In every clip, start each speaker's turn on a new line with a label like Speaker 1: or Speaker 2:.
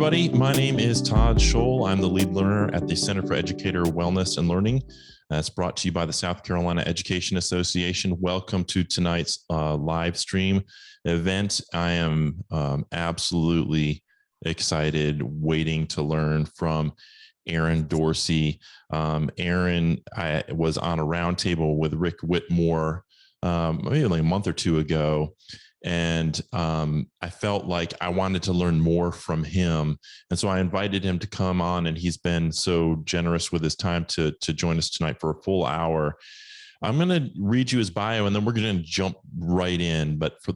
Speaker 1: everybody. My name is Todd Scholl. I'm the lead learner at the Center for Educator Wellness and Learning. That's brought to you by the South Carolina Education Association. Welcome to tonight's live stream event. I am absolutely excited, waiting to learn from Aaron Dorsey. Aaron, I was on a roundtable with Rick Whitmore maybe like a month or two ago. And I felt like I wanted to learn more from him. And so I invited him to come on, and he's been so generous with his time to join us tonight for a full hour. I'm going to read you his bio, and then we're going to jump right in. But for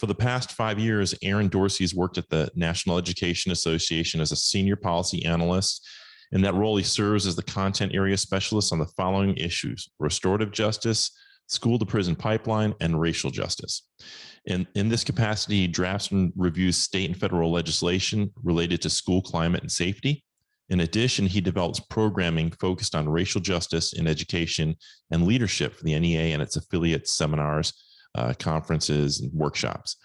Speaker 1: the past 5 years, Aaron Dorsey has worked at the National Education Association as a senior policy analyst. In that role, he serves as the content area specialist on the following issues: restorative justice, school to prison pipeline, and racial justice. In this capacity, he drafts and reviews state and federal legislation related to school climate and safety. In addition, he develops programming focused on racial justice in education and leadership for the NEA and its affiliates, seminars, conferences, and workshops.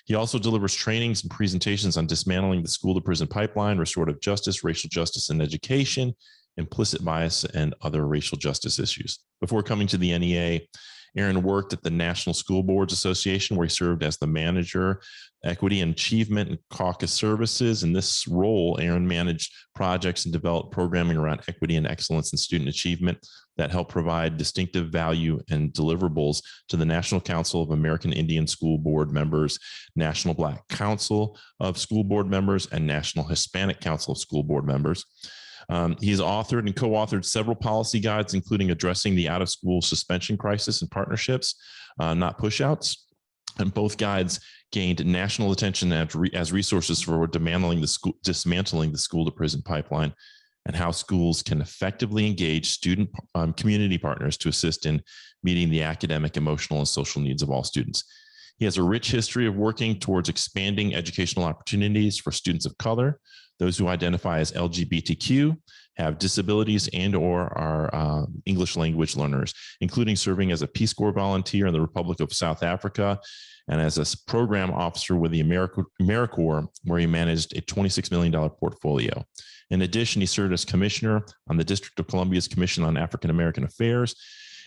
Speaker 1: He also delivers trainings and presentations on dismantling the school to prison pipeline, restorative justice, racial justice in education, implicit bias, and other racial justice issues. Before coming to the NEA, Aaron worked at the National School Boards Association, where he served as the manager, equity and achievement and caucus services. In this role, Aaron managed projects and developed programming around equity and excellence in student achievement that helped provide distinctive value and deliverables to the National Council of American Indian School Board members, National Black Council of School Board members, and National Hispanic Council of School Board members. He's authored and co-authored several policy guides, including addressing the out-of-school suspension crisis and partnerships, not pushouts. And both guides gained national attention as resources for dismantling the school to prison pipeline and how schools can effectively engage student community partners to assist in meeting the academic, emotional, and social needs of all students. He has a rich history of working towards expanding educational opportunities for students of color, those who identify as LGBTQ, have disabilities, and or are English language learners, including serving as a Peace Corps volunteer in the Republic of South Africa and as a program officer with the AmeriCorps, where he managed a $26 million portfolio. In addition, he served as commissioner on the District of Columbia's Commission on African American Affairs,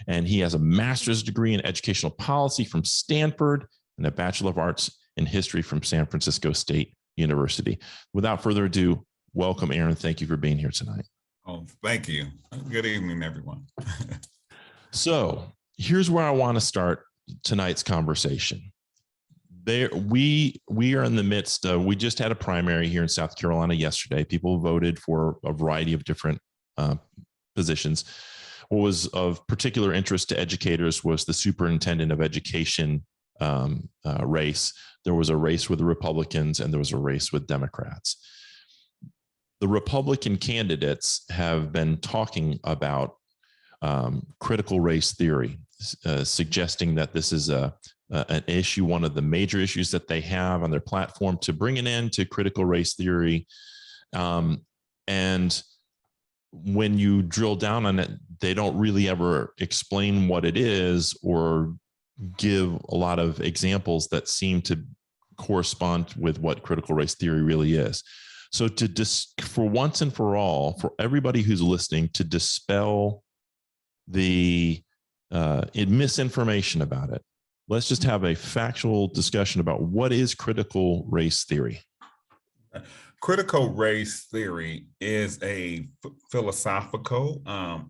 Speaker 1: and he has a master's degree in educational policy from Stanford and a Bachelor of Arts in History from San Francisco State University. Without further ado, welcome, Aaron. Thank you for being here tonight.
Speaker 2: Oh, thank you. Good evening, everyone.
Speaker 1: So here's where I want to start tonight's conversation. We are in the midst of, we just had a primary here in South Carolina yesterday. People voted for a variety of different positions. What was of particular interest to educators was the superintendent of education race. There was a race with the Republicans and there was a race with Democrats. The Republican candidates have been talking about critical race theory, suggesting that this is an issue, one of the major issues that they have on their platform, to bring an end to critical race theory. And when you drill down on it, they don't really ever explain what it is or give a lot of examples that seem to correspond with what critical race theory really is. So for once and for all, for everybody who's listening, to dispel the misinformation about it, let's just have a factual discussion about what is critical race theory.
Speaker 2: Critical race theory is a philosophical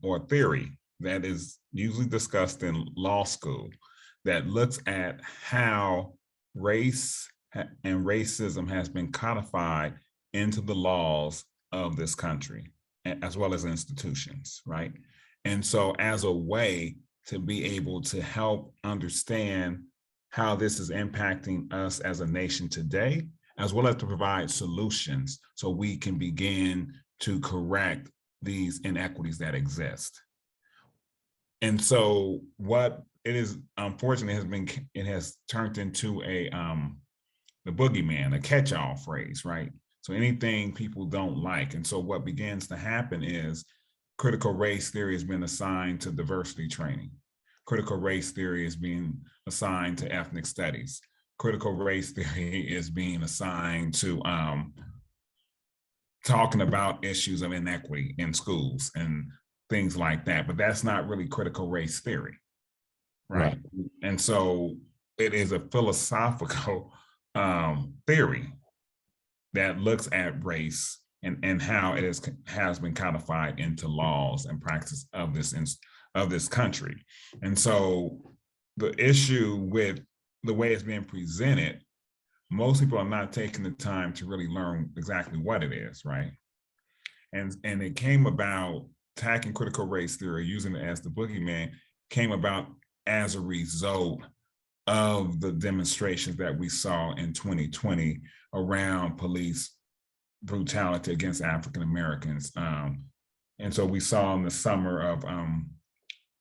Speaker 2: or theory that is usually discussed in law school that looks at how race and racism has been codified into the laws of this country, as well as institutions, right? And so as a way to be able to help understand how this is impacting us as a nation today, as well as to provide solutions so we can begin to correct these inequities that exist. And so what it is, unfortunately, it has turned into the boogeyman, a catch-all phrase, right? So anything people don't like. And so what begins to happen is critical race theory has been assigned to diversity training. Critical race theory is being assigned to ethnic studies. Critical race theory is being assigned to talking about issues of inequity in schools and things like that, but that's not really critical race theory, right? And so it is a philosophical theory that looks at race and how it has been codified into laws and practice of this country. And so the issue with the way it's being presented, most people are not taking the time to really learn exactly what it is, right? And it came about, attacking critical race theory, using it as the boogeyman, came about as a result of the demonstrations that we saw in 2020 around police brutality against African Americans. And so we saw in the summer of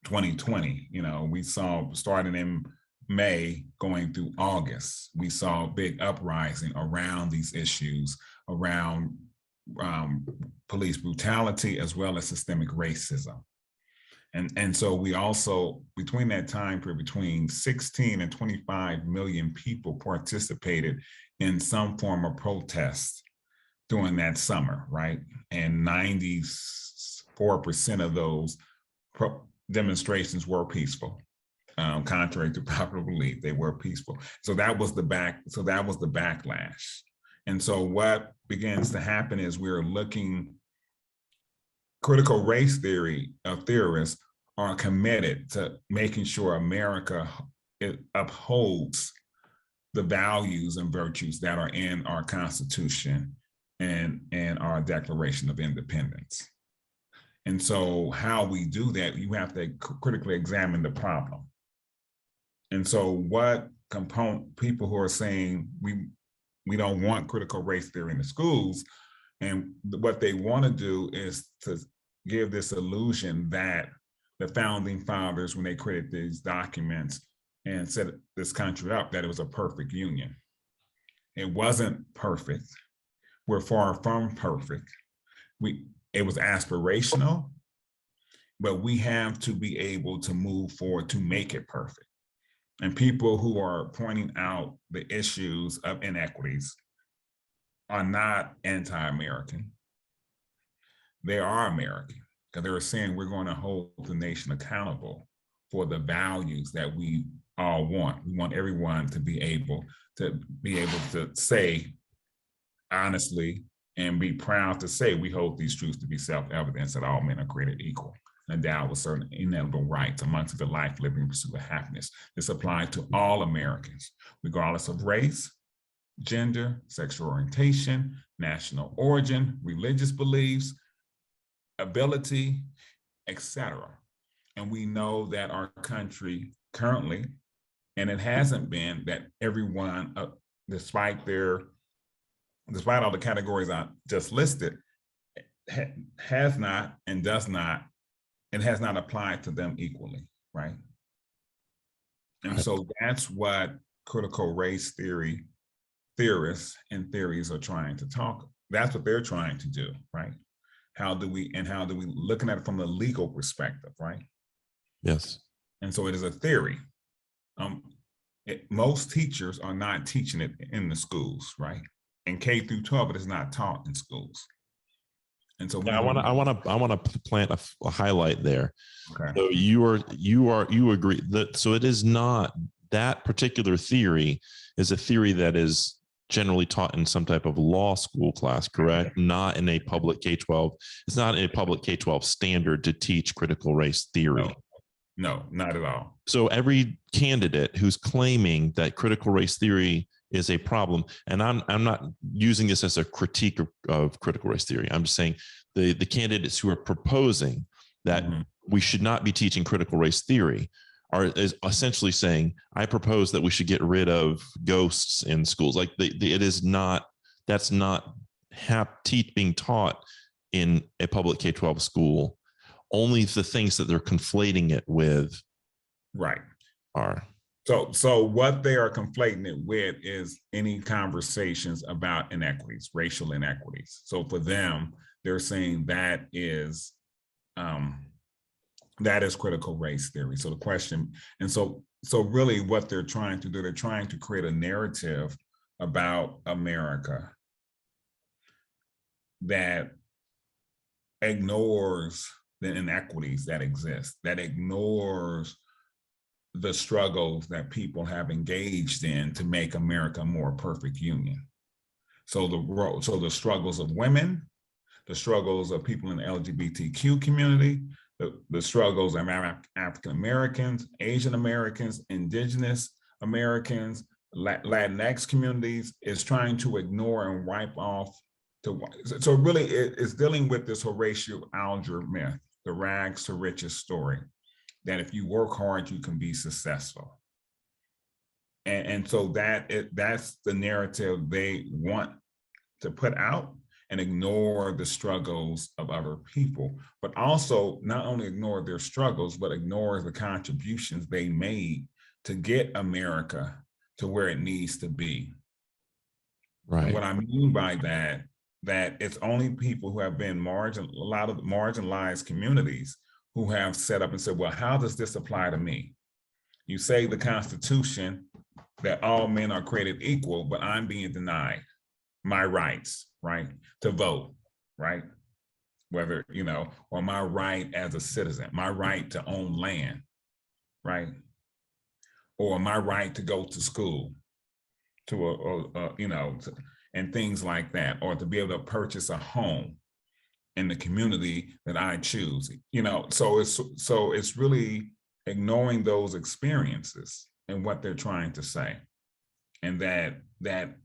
Speaker 2: 2020, we saw starting in May going through August, we saw a big uprising around these issues, around police brutality as well as systemic racism. And so we also, between that time period, between 16 and 25 million people participated in some form of protest during that summer, right? And 94% of those demonstrations were peaceful. Contrary to popular belief, they were peaceful. So that was the backlash. And so what begins to happen is we're looking, critical race theorists are committed to making sure America upholds the values and virtues that are in our Constitution and our Declaration of Independence. And so how we do that, you have to critically examine the problem. And so what component, people who are saying we don't want critical race theory in the schools, and what they want to do is to give this illusion that the founding fathers, when they created these documents and set this country up, that it was a perfect union. It wasn't perfect. We're far from perfect. It was aspirational, but we have to be able to move forward to make it perfect. And people who are pointing out the issues of inequities are not anti-American. They are American, because they're saying we're going to hold the nation accountable for the values that we all want. We want everyone to be able to say honestly and be proud to say we hold these truths to be self-evident, that all men are created equal, endowed with certain inalienable rights amongst the life, living, and pursuit of happiness. This applies to all Americans, regardless of race, gender, sexual orientation, national origin, religious beliefs, ability, etc. And we know that our country currently, and it hasn't been that everyone, despite all the categories I just listed, has not and does not, and has not applied to them equally, right? And so that's what critical race theorists and theories are trying to talk. That's what they're trying to do, right? How do we looking at it from the legal perspective, right?
Speaker 1: Yes.
Speaker 2: And so it is a theory. Most teachers are not teaching it in the schools, right? And K through 12, it is not taught in schools. And so
Speaker 1: I want to plant a highlight there.
Speaker 2: Okay.
Speaker 1: So you agree that, so it is not, that particular theory is a theory that is generally taught in some type of law school class, correct? Okay. Not in a public K-12. It's not a public K-12 standard to teach critical race theory.
Speaker 2: No, not at all. So
Speaker 1: every candidate who's claiming that critical race theory is a problem, and I'm not using this as a critique of critical race theory. I'm just saying the candidates who are proposing that we should not be teaching critical race theory is essentially saying, I propose that we should get rid of ghosts in schools. Like it is not, that's not being taught in a public K-12 school. Only the things that they're conflating it with,
Speaker 2: right,
Speaker 1: are.
Speaker 2: So what they are conflating it with is any conversations about inequities, racial inequities. So for them, they're saying that is critical race theory. So the question, and so really what they're trying to do, they're trying to create a narrative about America that ignores the inequities that exist, that ignores the struggles that people have engaged in to make America a more perfect union. So the struggles of women, the struggles of people in the LGBTQ community, the struggles of African Americans, Asian Americans, Indigenous Americans, Latinx communities, is trying to ignore and wipe off. So really it's dealing with this Horatio Alger myth, the rags to riches story, that if you work hard, you can be successful. And so that's the narrative they want to put out, and ignore the struggles of other people, but also not only ignore their struggles, but ignore the contributions they made to get America to where it needs to be. Right. And what I mean by that it's only people who have been a lot of marginalized communities who have set up and said, well, how does this apply to me? You say the Constitution that all men are created equal, but I'm being denied my rights, right, to vote, right? Whether, or my right as a citizen, my right to own land, right? Or my right to go to school, and things like that, or to be able to purchase a home in the community that I choose, so it's really ignoring those experiences and what they're trying to say. And that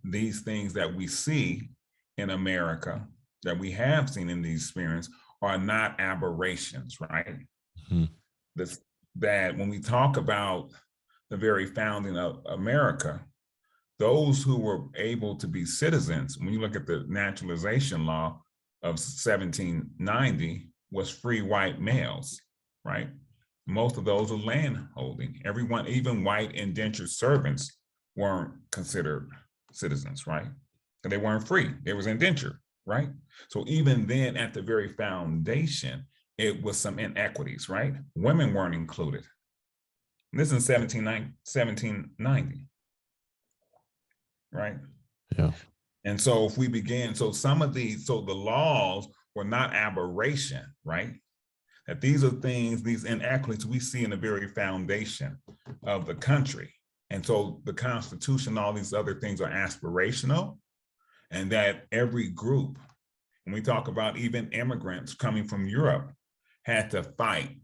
Speaker 2: these things that we see in America, that we have seen in these experiences, are not aberrations, right? Mm-hmm. That when we talk about the very founding of America, those who were able to be citizens, when you look at the naturalization law of 1790, was free white males, right? Most of those are land holding. Everyone, even white indentured servants, weren't considered citizens, right? And they weren't free, they was indentured, right? So even then, at the very foundation, it was some inequities, right? Women weren't included. And this is 1790, right? Yeah. And so if we begin, so the laws were not aberration, right? That these are things, these inequities we see in the very foundation of the country. And so the Constitution, all these other things are aspirational, and that every group, when we talk about even immigrants coming from Europe, had to fight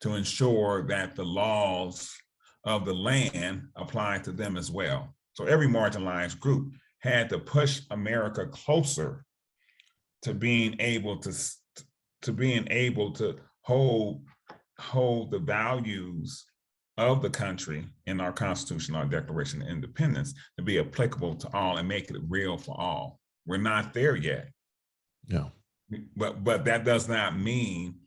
Speaker 2: to ensure that the laws of the land applied to them as well. So every marginalized group had to push America closer to being able to hold the values of the country in our Constitution, our Declaration of Independence, to be applicable to all and make it real for all. We're not there yet. Yeah. But that does not mean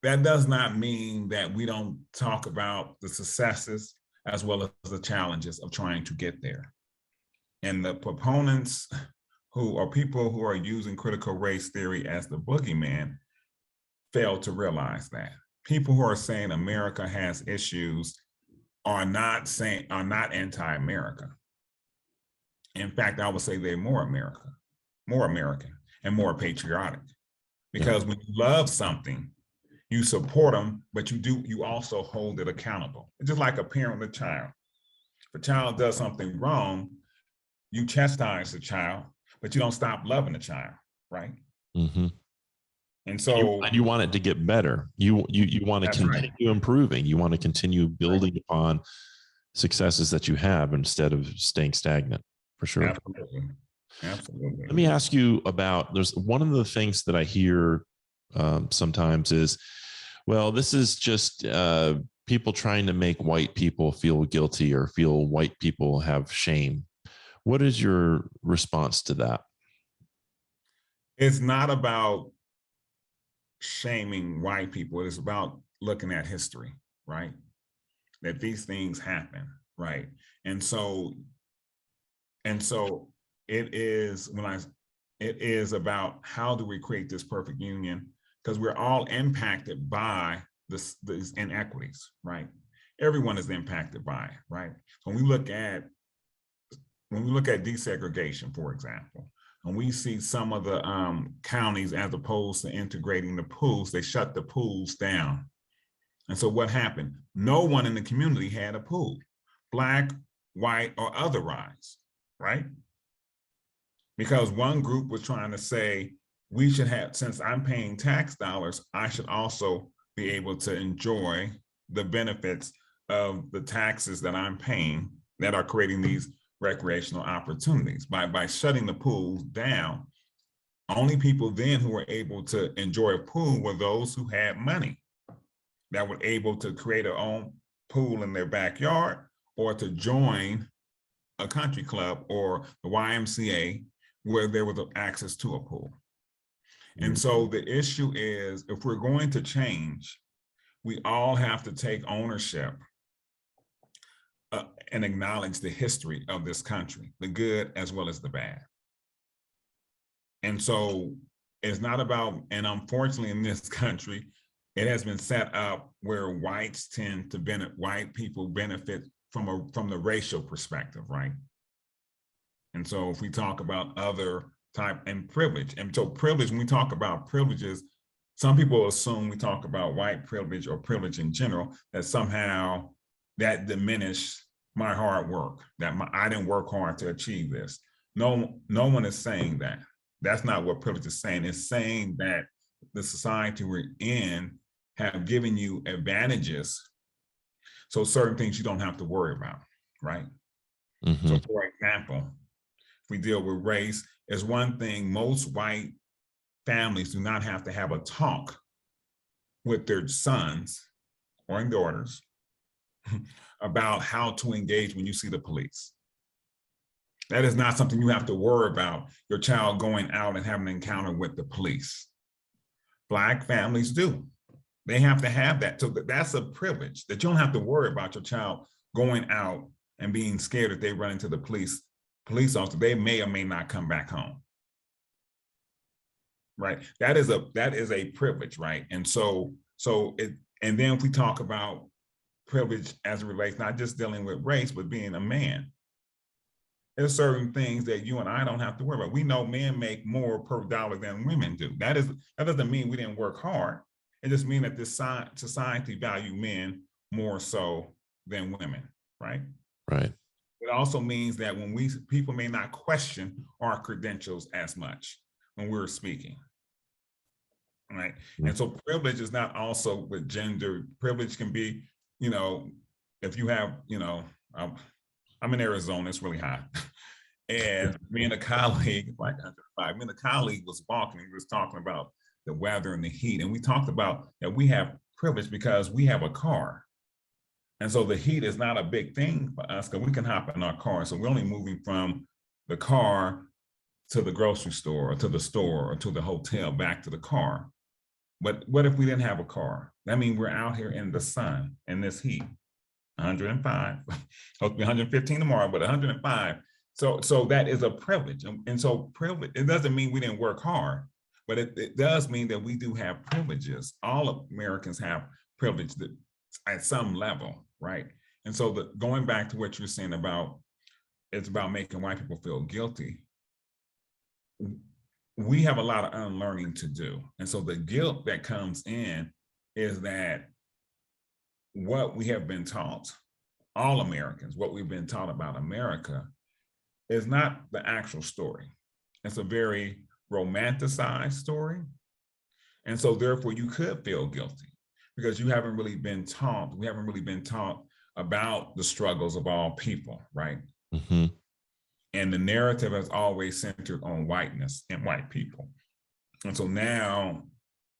Speaker 2: that we don't talk about the successes as well as the challenges of trying to get there. And the proponents who are people who are using critical race theory as the boogeyman fail to realize that. People who are saying America has issues are not anti-America. In fact, I would say they're more American, and more patriotic. Because when you love something, you support them, but you also hold it accountable. It's just like a parent with a child. If a child does something wrong, you chastise the child, but you don't stop loving the child, right? Mm-hmm. And so
Speaker 1: you want it to get better. You want to continue improving. You want to continue building upon successes that you have instead of staying stagnant, for sure.
Speaker 2: Absolutely.
Speaker 1: Let me ask you about, there's one of the things that I hear sometimes is, well, this is just people trying to make white people feel guilty or feel white people have shame. What is your response to that?
Speaker 2: It's not about shaming white people. It's about looking at history, right? That these things happen, right? And so it is about how do we create this perfect union, because we're all impacted by these inequities, right? Everyone is impacted by it, right? When we look at desegregation, for example, and we see some of the counties, as opposed to integrating the pools, they shut the pools down. And so what happened? No one in the community had a pool, Black, white, or otherwise, right? Because one group was trying to say, we should have, since I'm paying tax dollars, I should also be able to enjoy the benefits of the taxes that I'm paying that are creating these recreational opportunities. By shutting the pools down, only people then who were able to enjoy a pool were those who had money, that were able to create their own pool in their backyard, or to join a country club or the YMCA where there was access to a pool. And so the issue is, if we're going to change, we all have to take ownership and acknowledge the history of this country, the good as well as the bad. And so it's not about, and unfortunately in this country, it has been set up where whites tend to benefit, white people benefit from the racial perspective, right? And so if we talk about other type and privilege, and so privilege, when we talk about privileges, some people assume we talk about white privilege or privilege in general, that somehow that diminished my hard work, that I didn't work hard to achieve this. No one is saying that. That's not what privilege is saying. It's saying that the society we're in have given you advantages, so certain things you don't have to worry about, right? Mm-hmm. So for example, if we deal with race, is one thing, most white families do not have to have a talk with their sons or daughters about how to engage when you see the police. That is not something you have to worry about, your child going out and having an encounter with the police. Black families do. They have to have that. So that's a privilege, that you don't have to worry about your child going out and being scared that they run into the police officer. They may or may not come back home. Right. That is a privilege, right? And and then if we talk about privilege as it relates, not just dealing with race, but being a man, there's certain things that you and I don't have to worry about. We know men make more per dollar than women do. That doesn't mean we didn't work hard. It just means that this society value men more so than women, right?
Speaker 1: Right.
Speaker 2: It also means that when people may not question our credentials as much when we're speaking, right? Mm-hmm. And so privilege is not also with gender. Privilege can be, if you have, I'm in Arizona, it's really hot. And me and a colleague, me and a colleague was walking, he was talking about the weather and the heat. And we talked about that we have privilege because we have a car. And so the heat is not a big thing for us because we can hop in our car. So we're only moving from the car to the grocery store or to the store or to the hotel, back to the car. But what if we didn't have a car? That means we're out here in the sun in this heat, 105, supposed to be 115 tomorrow, but 105. So that is a privilege. And so privilege, it doesn't mean we didn't work hard, but it does mean that we do have privileges. All Americans have privilege at some level, right? And so going back to what you're saying about, it's about making white people feel guilty. We have a lot of unlearning to do. And so the guilt that comes in is that what we have been taught, all Americans, what we've been taught about America is not the actual story. It's a very romanticized story. And so therefore you could feel guilty because you haven't really been taught, we haven't really been taught about the struggles of all people, right? Mm-hmm. And the narrative has always centered on whiteness and white people. And so now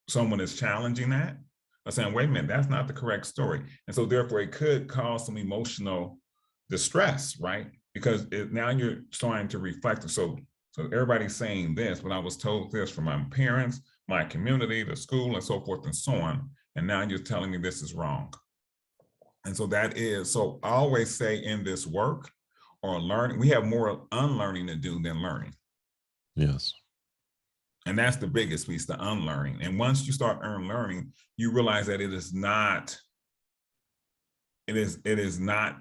Speaker 2: someone is challenging that, by saying, wait a minute, that's not the correct story. And so therefore it could cause some emotional distress, right? Because now you're starting to reflect. So everybody's saying this, but I was told this from my parents, my community, the school, and so forth and so on. And now you're telling me this is wrong. And so so I always say in this work or learning, we have more unlearning to do than learning.
Speaker 1: Yes.
Speaker 2: And that's the biggest piece, the unlearning. And once you start unlearning, you realize that it is not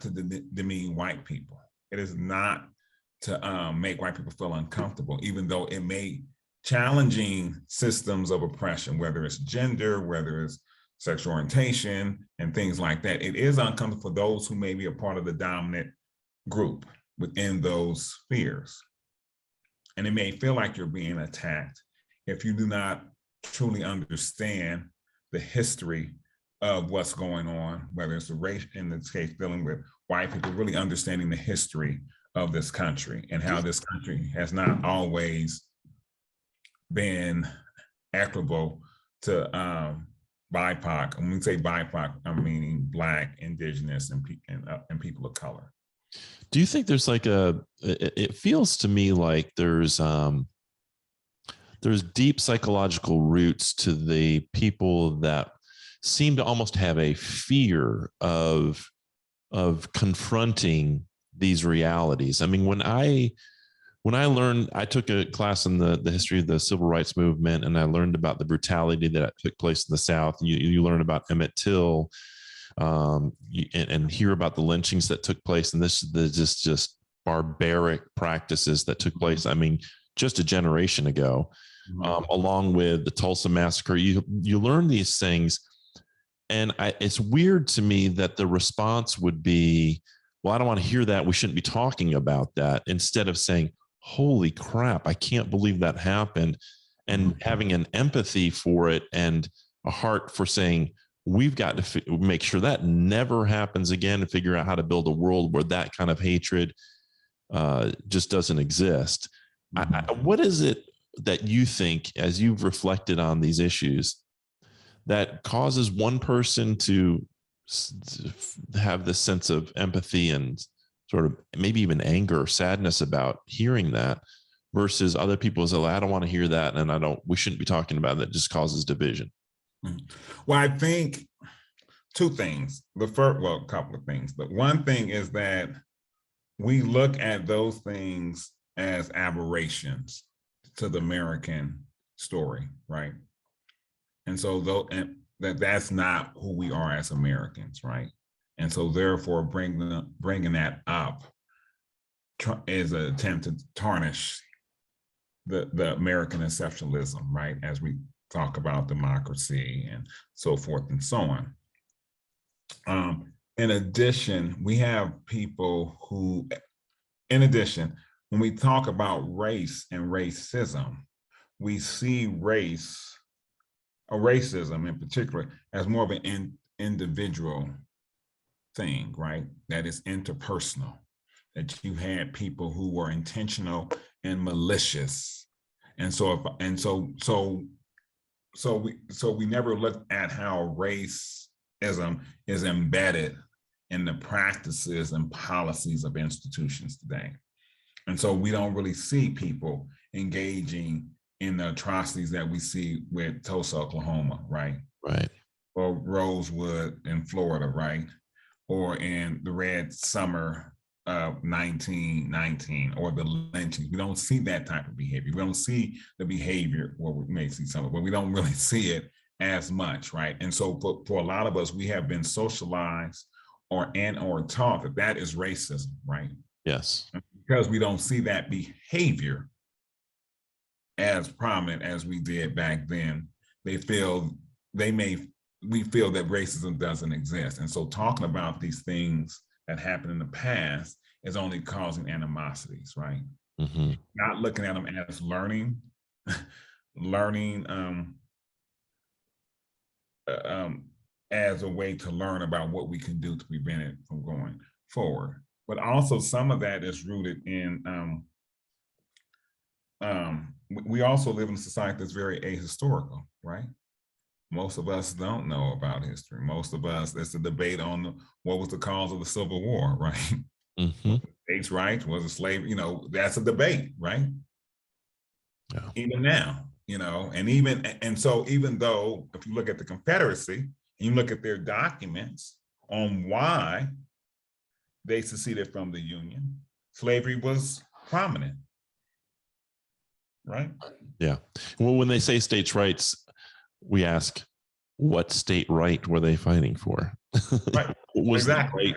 Speaker 2: to demean white people. It is not to make white people feel uncomfortable, even though it may challenging systems of oppression, whether it's gender, whether it's sexual orientation and things like that. It is uncomfortable for those who may be a part of the dominant group within those spheres. And it may feel like you're being attacked if you do not truly understand the history of what's going on, whether it's the race, in this case, dealing with white people, really understanding the history of this country and how this country has not always been equitable to BIPOC. When we say BIPOC, I'm meaning Black, Indigenous, and people of color.
Speaker 1: Do you think there's like it feels to me like there's deep psychological roots to the people that seem to almost have a fear of confronting these realities. I mean, when I learned, I took a class in the history of the civil rights movement, and I learned about the brutality that took place in the South. You learn about Emmett Till, and hear about the lynchings that took place, and just barbaric practices that took place. I mean, just a generation ago, along with the Tulsa massacre. You learn these things, and it's weird to me that the response would be, well, I don't want to hear that. We shouldn't be talking about that, instead of saying, holy crap, I can't believe that happened. And having an empathy for it and a heart for saying, we've got to make sure that never happens again, and figure out how to build a world where that kind of hatred just doesn't exist. What is it that you think, as you've reflected on these issues, that causes one person to have this sense of empathy and sort of maybe even anger or sadness about hearing that, versus other people say, I don't want to hear that, and we shouldn't be talking about it. That just causes division?
Speaker 2: Well, I think two things. A couple of things. But one thing is that we look at those things as aberrations to the American story, right? And so that's not who we are as Americans, right? And so therefore bringing that up is an attempt to tarnish the American exceptionalism, right? As we talk about democracy and so forth and so on. In addition, we have people who, when we talk about race and racism, we see racism in particular, as more of an individual thing, right? That is interpersonal. That you had people who were intentional and malicious, and so we never looked at how racism is embedded in the practices and policies of institutions today. And so we don't really see people engaging in the atrocities that we see with Tulsa, Oklahoma, right?
Speaker 1: Right.
Speaker 2: Or Rosewood in Florida, right? Or in the Red Summer of 1919, or the lynchings. We don't see that type of behavior. We don't see the behavior, well, we may see some of it, but we don't really see it as much, right? And so for a lot of us, we have been socialized or taught that is racism, right?
Speaker 1: Yes.
Speaker 2: Because we don't see that behavior as prominent as we did back then, we feel that racism doesn't exist. And so talking about these things that happened in the past is only causing animosities, right?
Speaker 1: Mm-hmm.
Speaker 2: Not looking at them as learning as a way to learn about what we can do to prevent it from going forward. But also some of that is rooted in, we also live in a society that's very ahistorical, right? Most of us don't know about history. Most of us, there's a debate on what was the cause of the Civil War, right?
Speaker 1: Mm-hmm.
Speaker 2: States' rights, was it slavery? That's a debate, right? Yeah. Even now, and so even though if you look at the Confederacy and you look at their documents on why they seceded from the Union, slavery was prominent, right? Yeah.
Speaker 1: Well, when they say states' rights, we ask, what state right were they fighting for?
Speaker 2: Right.
Speaker 1: What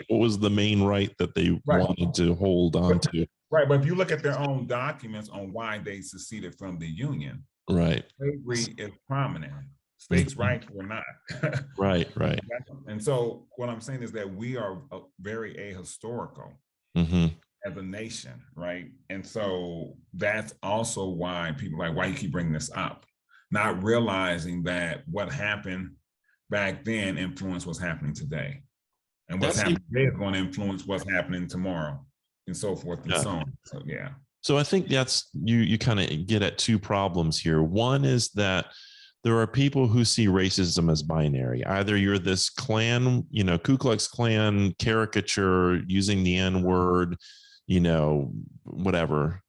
Speaker 1: was the main right that they wanted to hold on to?
Speaker 2: Right, but if you look at their own documents on why they seceded from the Union,
Speaker 1: Right.
Speaker 2: slavery is prominent. States' rights were not.
Speaker 1: Right, right.
Speaker 2: And so what I'm saying is that we are very ahistorical as a nation, right? And so that's also why people like, why you keep bringing this up, not realizing that what happened back then influenced what's happening today. And what's happening today is going to influence what's happening tomorrow, and so forth and so on. So yeah.
Speaker 1: So I think that's you kind of get at two problems here. One is that there are people who see racism as binary. Either you're this Klan, Ku Klux Klan caricature using the N-word, whatever.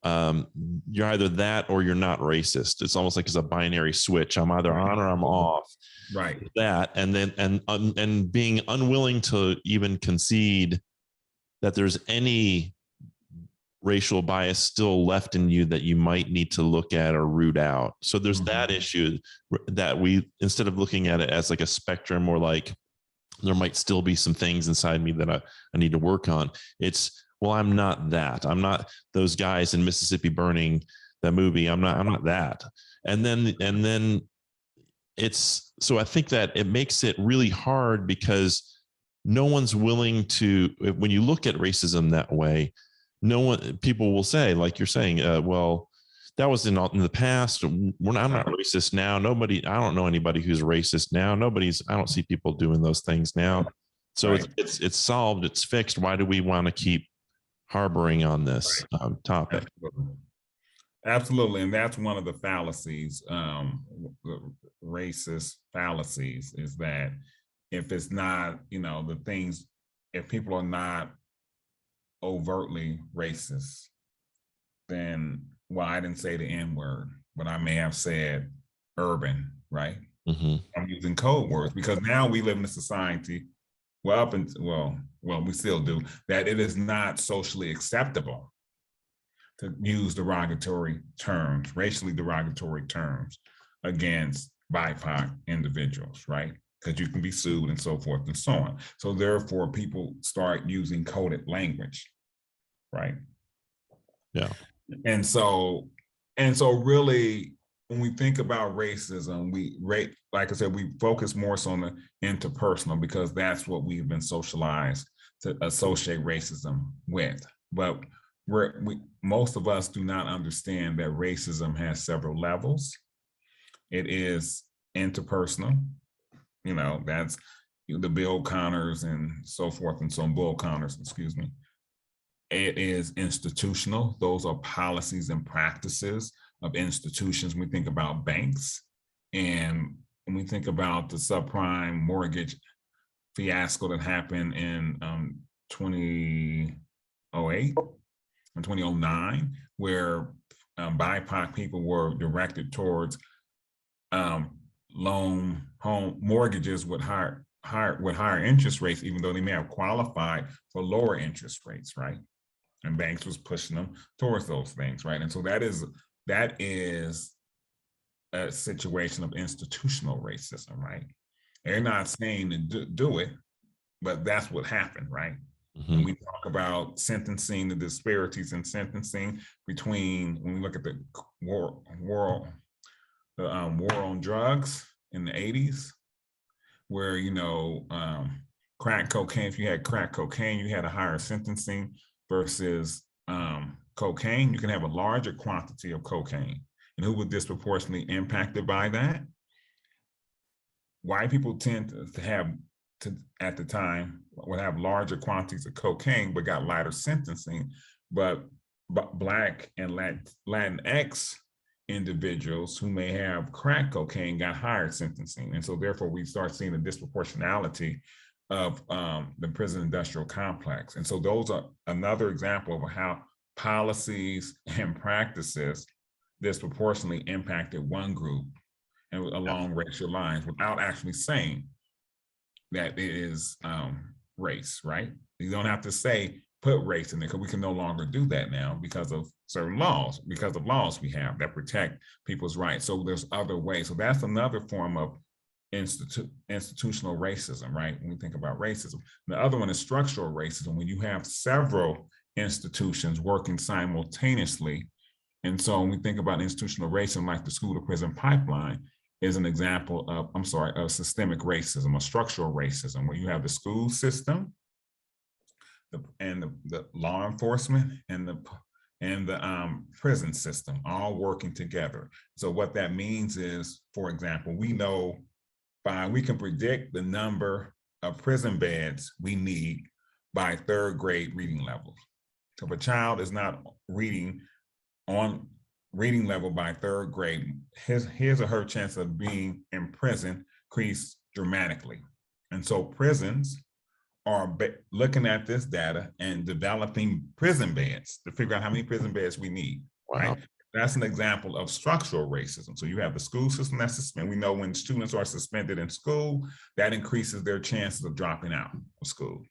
Speaker 1: You're either that or you're not racist. It's almost like it's a binary switch. I'm either on or I'm off.
Speaker 2: Right.
Speaker 1: That, and then and being unwilling to even concede that there's any racial bias still left in you that you might need to look at or root out. So there's that issue that we, instead of looking at it as like a spectrum or like there might still be some things inside me that I need to work on. It's, well, I'm not that. I'm not those guys in Mississippi Burning, that movie. I'm not that. And then it's, so I think that it makes it really hard because no one's willing to, when you look at racism that way, people will say, like you're saying, well, that was in the past. I'm not racist now. I don't know anybody who's racist now. I don't see people doing those things now. So it's solved, it's fixed. Why do we want to keep harboring on this topic?
Speaker 2: Absolutely. And that's one of the fallacies, the racist fallacies, is that if it's not, if people are not overtly racist, then, well, I didn't say the N-word, but I may have said urban, right? I'm using code words because now we live in a society, well, we still do, that it is not socially acceptable to use derogatory terms, racially derogatory terms against BIPOC individuals, right? Because you can be sued and so forth and so on. So therefore, people start using coded language, right?
Speaker 1: Yeah.
Speaker 2: And so really, when we think about racism, like I said, we focus more so on the interpersonal because that's what we've been socialized to associate racism with. But most of us do not understand that racism has several levels. It is interpersonal. That's the Bill Connors and so forth and so on, Bull Connors, excuse me. It is institutional. Those are policies and practices of institutions. We think about banks, and when we think about the subprime mortgage fiasco that happened in 2008 and 2009, where BIPOC people were directed towards home mortgages with higher interest rates, even though they may have qualified for lower interest rates, right? And banks was pushing them towards those things, right? And so that is a situation of institutional racism, right? They're not saying to do it, but that's what happened, right? When we talk about sentencing, the disparities in sentencing between, when we look at the war on drugs in the 80s, where, crack cocaine, if you had crack cocaine, you had a higher sentencing versus cocaine. You can have a larger quantity of cocaine. And who was disproportionately impacted by that? White people tend to have, at the time, would have larger quantities of cocaine, but got lighter sentencing. But Black and Latinx individuals who may have crack cocaine got higher sentencing. And so therefore we start seeing a disproportionality of the prison industrial complex. And so those are another example of how policies and practices disproportionately impacted one group and along racial lines without actually saying that it is race, right? You don't have to say, put race in there, because we can no longer do that now because of certain laws, because of laws we have that protect people's rights. So there's other ways. So that's another form of institutional racism, right? When we think about racism. The other one is structural racism, when you have several institutions working simultaneously. And so when we think about institutional racism, like the school to prison pipeline is an example of systemic racism, or structural racism, where you have the school system and the law enforcement and the prison system all working together. So what that means is, for example, we can predict the number of prison beds we need by third grade reading level. So if a child is not reading on reading level by third grade, his or her chance of being in prison increase dramatically. And so prisons are looking at this data and developing prison beds to figure out how many prison beds we need.
Speaker 1: Wow.
Speaker 2: Right? That's an example of structural racism. So you have the school system that's suspended. We know when students are suspended in school, that increases their chances of dropping out of school.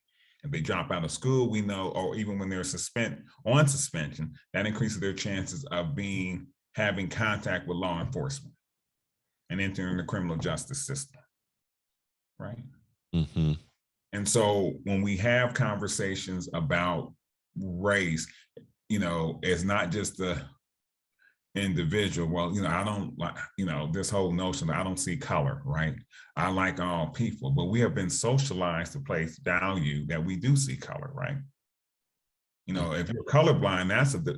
Speaker 2: If they drop out of school, we know, or even when they're on suspension, that increases their chances of having contact with law enforcement and entering the criminal justice system, right?
Speaker 1: Mm-hmm. And
Speaker 2: so when we have conversations about race, it's not just the individual. Well, I don't like, this whole notion that I don't see color, right? I like all people, but we have been socialized to place value that we do see color, right? If you're colorblind,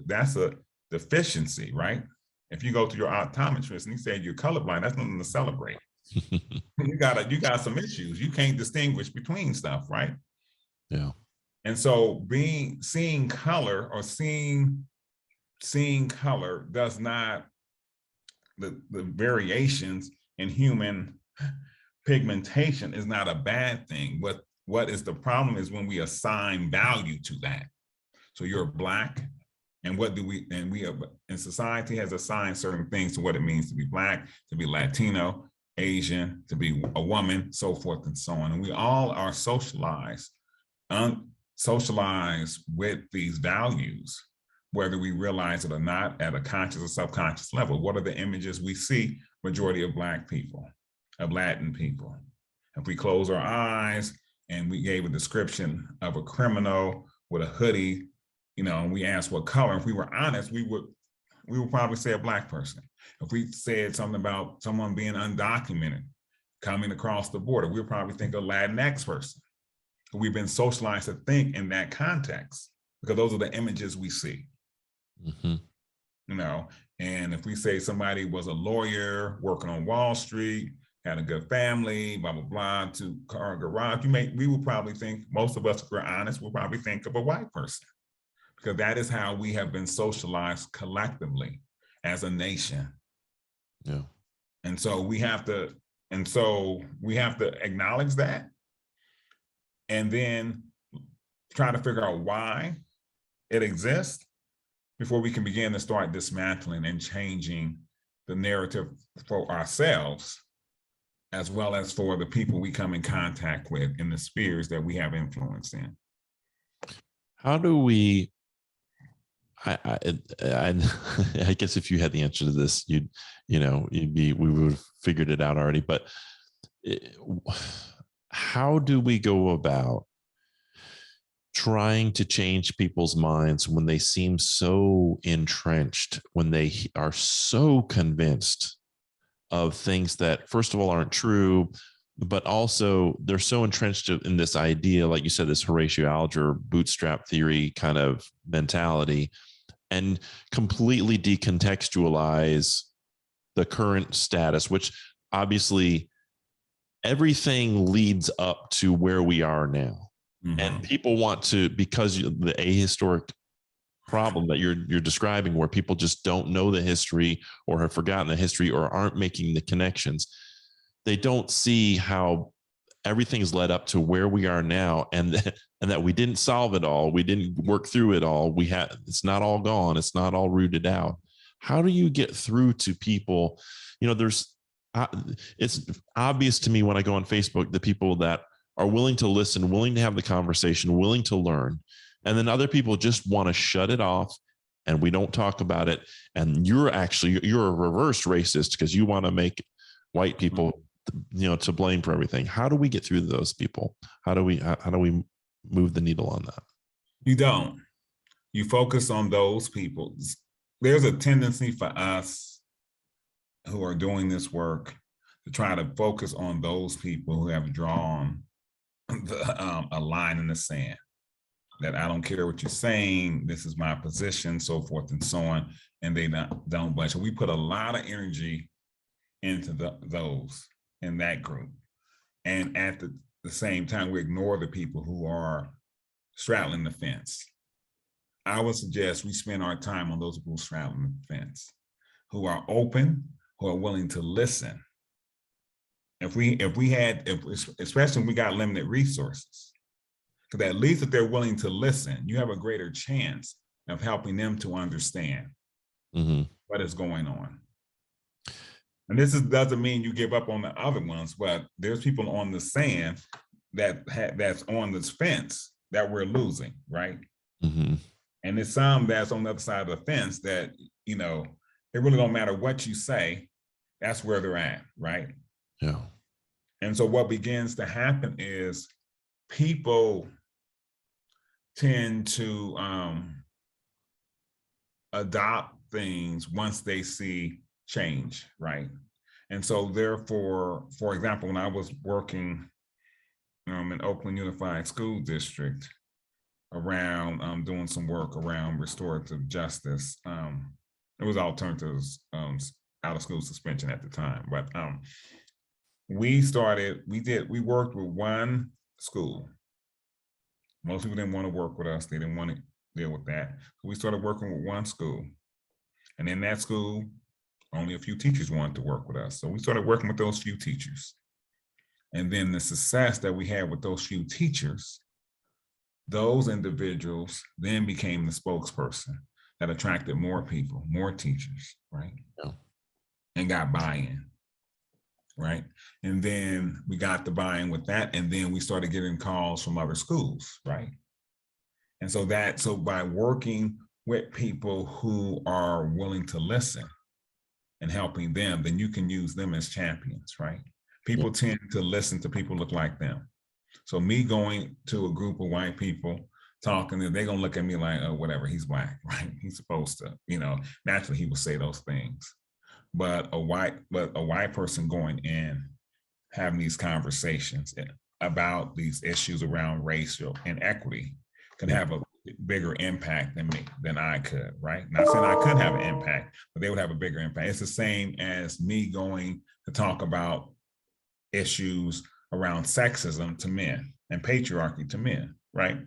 Speaker 2: that's a deficiency, right? If you go to your optometrist and he said you're colorblind, that's nothing to celebrate. you got some issues. You can't distinguish between stuff, right?
Speaker 1: Yeah.
Speaker 2: And so seeing color does not, the variations in human pigmentation is not a bad thing. What is the problem is when we assign value to that. So you're Black, and in society has assigned certain things to what it means to be Black, to be Latino, Asian, to be a woman, so forth and so on. And we all are socialized with these values, whether we realize it or not, at a conscious or subconscious level. What are the images we see? Majority of Black people, of Latin people. If we close our eyes and we gave a description of a criminal with a hoodie, and we asked what color, if we were honest, we would probably say a Black person. If we said something about someone being undocumented, coming across the border, we'll probably think a Latinx person. We've been socialized to think in that context because those are the images we see.
Speaker 1: Mm-hmm.
Speaker 2: And if we say somebody was a lawyer working on Wall Street, had a good family, blah, blah, blah, to car garage, we would probably think, most of us, if we're honest, we'll probably think of a white person, because that is how we have been socialized collectively as a nation.
Speaker 1: Yeah.
Speaker 2: And so we have to acknowledge that and then try to figure out why it exists before we can begin to start dismantling and changing the narrative for ourselves, as well as for the people we come in contact with in the spheres that we have influence in.
Speaker 1: How do we, I guess if you had the answer to this, we would have figured it out already, but how do we go about trying to change people's minds when they seem so entrenched, when they are so convinced of things that, first of all, aren't true, but also they're so entrenched in this idea, like you said, this Horatio Alger bootstrap theory kind of mentality, and completely decontextualize the current status, which obviously everything leads up to where we are now. Mm-hmm. And people want to, because the ahistoric problem that you're describing, where people just don't know the history or have forgotten the history or aren't making the connections, they don't see how everything's led up to where we are now, and that we didn't solve it all, we didn't work through it all, it's not all gone, it's not all rooted out. How do you get through to people? It's obvious to me when I go on Facebook, the people that are willing to listen, willing to have the conversation, willing to learn. And then other people just want to shut it off and we don't talk about it. And you're a reverse racist because you want to make white people, to blame for everything. How do we get through to those people? How do we move the needle on that?
Speaker 2: You don't. you focus on those people. There's a tendency for us who are doing this work to try to focus on those people who have drawn a line in the sand, that I don't care what you're saying, this is my position, so forth and so on, and they don't budge. So we put a lot of energy into those in that group. And at the same time, we ignore the people who are straddling the fence. I would suggest we spend our time on those people straddling the fence, who are open, who are willing to listen. Especially when we got limited resources, because at least if they're willing to listen, you have a greater chance of helping them to understand what is going on. And this doesn't mean you give up on the other ones, but there's people on the sand that's on this fence that we're losing, right? And there's some that's on the other side of the fence that, you know, it really don't matter what you say, that's where they're at, right?
Speaker 1: Yeah.
Speaker 2: And so what begins to happen is people tend to adopt things once they see change, right? And so therefore, for example, when I was working in Oakland Unified School District around doing some work around restorative justice, it was alternatives out of school suspension at the time, but we worked with one school. Most people didn't want to work with us. They didn't want to deal with that. So we started working with one school. And in that school, only a few teachers wanted to work with us. So we started working with those few teachers. And then the success that we had with those few teachers, those individuals then became the spokesperson that attracted more people, more teachers, right?
Speaker 1: Yeah.
Speaker 2: And got buy-in. Right. And then we got the buy-in with that. And then we started getting calls from other schools. Right. And so by working with people who are willing to listen and helping them, then you can use them as champions. Right. People tend to listen to people who look like them. So me going to a group of white people talking, they're going to look at me like, oh, whatever, he's Black. Right. He's supposed to, naturally he will say those things. But a white person going in, having these conversations about these issues around racial inequity can have a bigger impact than I could, right? Not saying I couldn't have an impact, but they would have a bigger impact. It's the same as me going to talk about issues around sexism to men and patriarchy to men, right?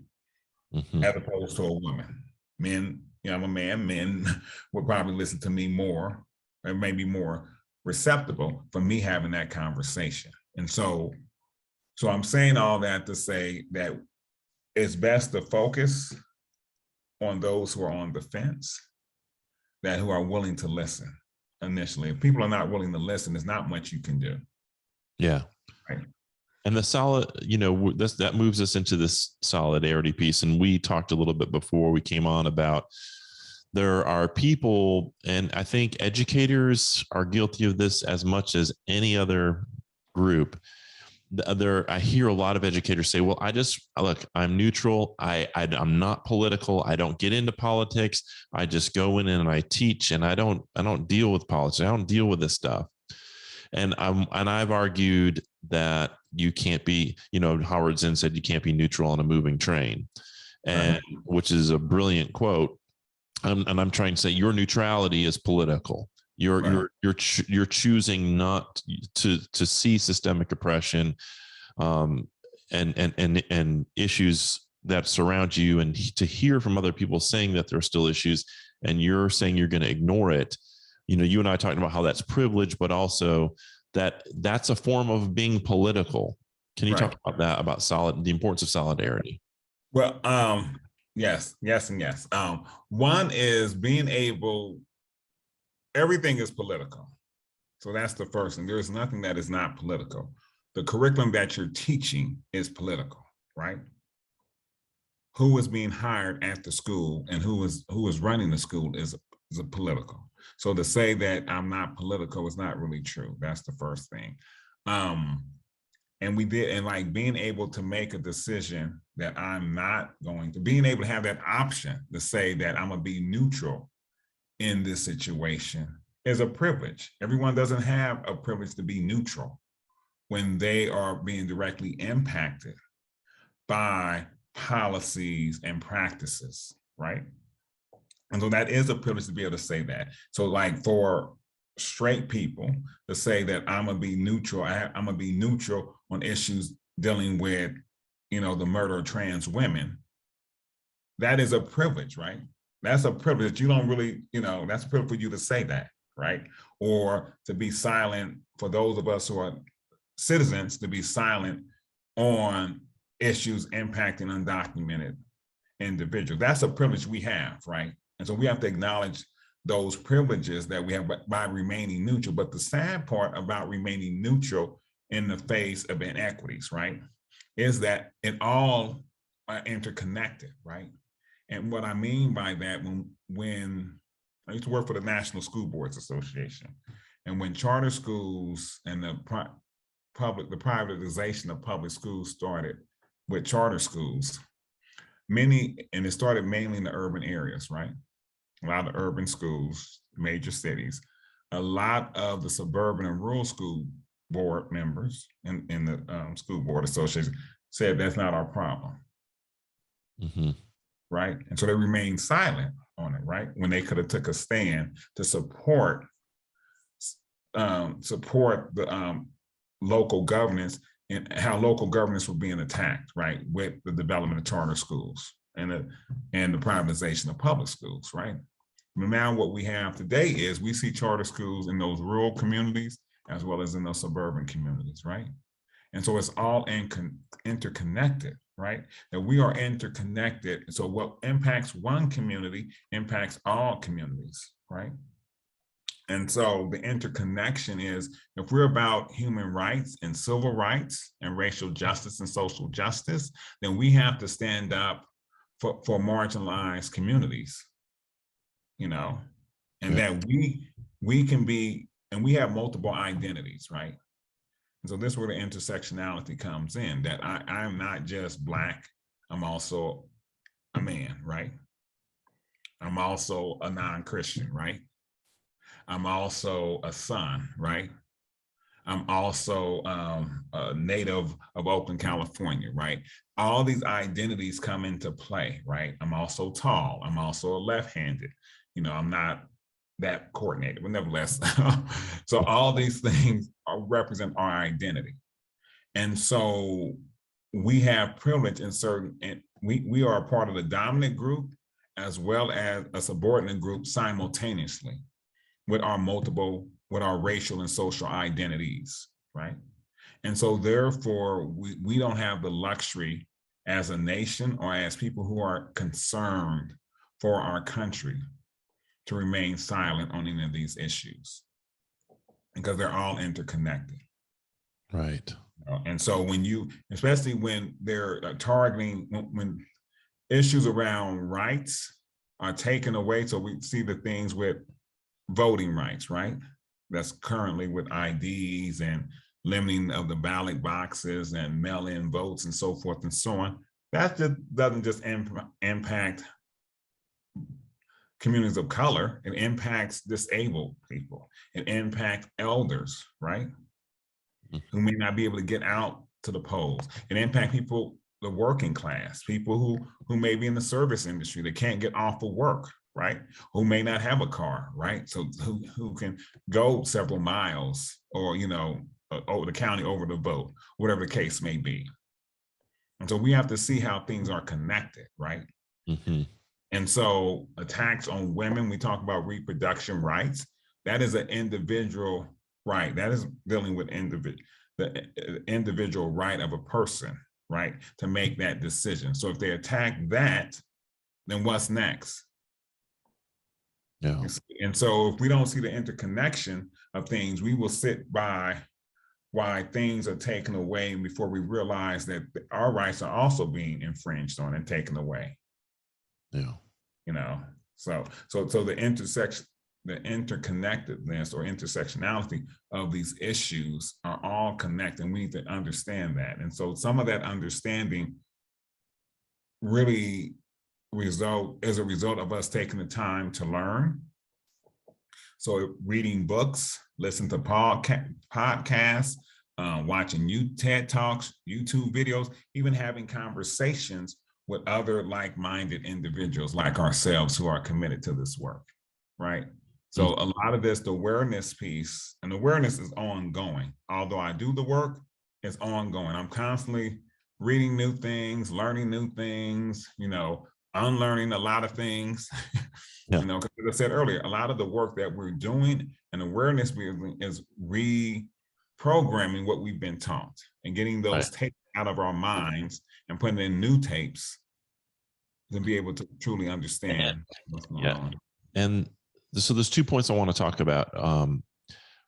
Speaker 2: As opposed to a woman. Men, I'm a man, men would probably listen to me more, and maybe more receptible for me having that conversation. And so I'm saying all that to say that it's best to focus on those who are on the fence, who are willing to listen initially. If people are not willing to listen, there's not much you can do.
Speaker 1: Yeah.
Speaker 2: Right.
Speaker 1: And the solid, that moves us into this solidarity piece. And we talked a little bit before we came on about there are people, and I think educators are guilty of this as much as any other group. I hear a lot of educators say, well, I'm neutral. I'm not political. I don't get into politics. I just go in and I teach, and I don't deal with politics. I don't deal with this stuff. And I've argued that you can't be, Howard Zinn said you can't be neutral on a moving train, and which is a brilliant quote. And I'm trying to say your neutrality is political. You're choosing not to see systemic oppression, and issues that surround you, and to hear from other people saying that there are still issues, and you're saying you're going to ignore it. You and I talking about how that's privilege, but also that's a form of being political. Can you talk about that, about the importance of solidarity?
Speaker 2: Well, yes, and yes. One is being able, everything is political. So that's the first thing. There's nothing that is not political. The curriculum that you're teaching is political, right? Who is being hired at the school and who is running the school is a political. So to say that I'm not political is not really true. That's the first thing. And we did, and like being able to make a decision that I'm not going to, being able to have that option to say that I'm gonna be neutral in this situation is a privilege. Everyone doesn't have a privilege to be neutral when they are being directly impacted by policies and practices, right? And so that is a privilege to be able to say that. So like for straight people to say that I'm gonna be neutral, I'm gonna be neutral on issues dealing with, you know, the murder of trans women, that is a privilege, right? That's a privilege. You don't really, you know, that's a privilege for you to say that, right? Or to be silent for those of us who are citizens, to be silent on issues impacting undocumented individuals. That's a privilege we have, right? And so we have to acknowledge those privileges that we have by remaining neutral. But the sad part about remaining neutral in the face of inequities, right, is that it all are interconnected, right? And what I mean by that, when I used to work for the National School Boards Association, and when charter schools and the privatization of public schools started with charter schools, and it started mainly in the urban areas, right? A lot of urban schools, major cities, a lot of the suburban and rural school board members in the school board association said that's not our problem. Mm-hmm. Right? And so they remained silent on it, right? When they could have took a stand to support the local governance and how local governance were being attacked, right? With the development of charter schools and the privatization of public schools, right? But now what we have today is we see charter schools in those rural communities as well as in those suburban communities, right? And so it's all interconnected, right? That we are interconnected. So what impacts one community impacts all communities, right? And so the interconnection is, if we're about human rights and civil rights and racial justice and social justice, then we have to stand up for marginalized communities, you know, and that we can be, and we have multiple identities, right? And so this is where the intersectionality comes in, that I'm not just Black, I'm also a man, right? I'm also a non-Christian, right? I'm also a son, right? I'm also a native of Oakland, California, right? All these identities come into play, right? I'm also tall. I'm also a left-handed. You know, I'm not that coordinated, but nevertheless. So all these things represent our identity. And so we have privilege in certain, and we are a part of the dominant group as well as a subordinate group simultaneously with our racial and social identities, right? And so therefore, we don't have the luxury as a nation or as people who are concerned for our country to remain silent on any of these issues, because they're all interconnected.
Speaker 1: Right.
Speaker 2: And so when especially when they're targeting, when issues around rights are taken away, so we see the things with voting rights, right? That's currently with IDs and limiting of the ballot boxes and mail-in votes and so forth and so on. That just doesn't just impact communities of color, it impacts disabled people, it impacts elders, right? Who may not be able to get out to the polls. It impacts people, the working class, people who may be in the service industry that can't get off of work, right? Who may not have a car, right? So who can go several miles or, you know, over the county over to vote, whatever the case may be. And so we have to see how things are connected, right? Mm-hmm. And so attacks on women, we talk about reproduction rights, that is an individual right. That is dealing with the individual right of a person, right, to make that decision. So if they attack that, then what's next? Yeah. And so if we don't see the interconnection of things, we will sit by why things are taken away before we realize that our rights are also being infringed on and taken away. Yeah. You know, so the the interconnectedness or intersectionality of these issues are all connected, and we need to understand that. And so some of that understanding really is a result of us taking the time to learn. So reading books, listen to podcasts, watching TED Talks, YouTube videos, even having conversations with other like-minded individuals like ourselves who are committed to this work, right? So a lot of this, the awareness piece, and awareness is ongoing. Although I do the work, it's ongoing. I'm constantly reading new things, learning new things, unlearning a lot of things.
Speaker 1: Yeah.
Speaker 2: Because as I said earlier, a lot of the work that we're doing and awareness building is reprogramming what we've been taught and getting those tapes out of our minds and putting in new tapes to be able to truly understand what's going on.
Speaker 1: And so there's 2 points I want to talk about.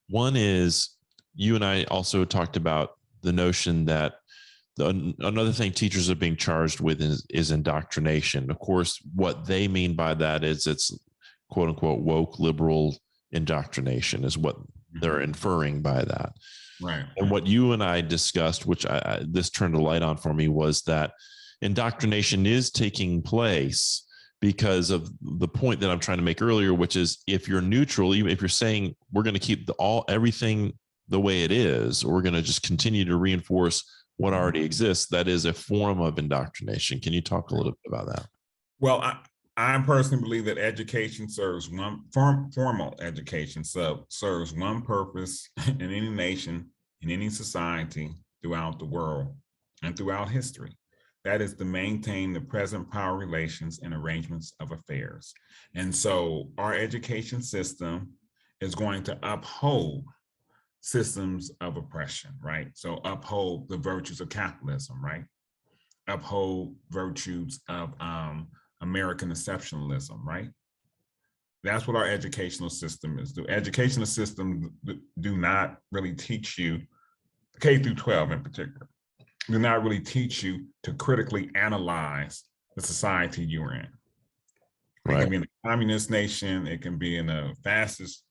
Speaker 1: One is you and I also talked about the notion that another thing teachers are being charged with is indoctrination. Of course, what they mean by that is it's quote unquote woke liberal indoctrination is what they're inferring by that.
Speaker 2: Right.
Speaker 1: And what you and I discussed, which this turned a light on for me, was that indoctrination is taking place because of the point that I'm trying to make earlier, which is if you're neutral, even if you're saying we're going to keep everything the way it is, or we're going to just continue to reinforce what already exists, that is a form of indoctrination. Can you talk a little bit about that?
Speaker 2: Well, I personally believe that education serves formal education serves one purpose in any nation, in any society throughout the world and throughout history. That is to maintain the present power relations and arrangements of affairs. And so our education system is going to uphold systems of oppression, right? So uphold the virtues of capitalism, right? Uphold virtues of American exceptionalism, right? That's what our educational system is. The educational system do not really teach you, K through 12 in particular, do not really teach you to critically analyze the society you're in. It can be in a communist nation, it can be in a fascist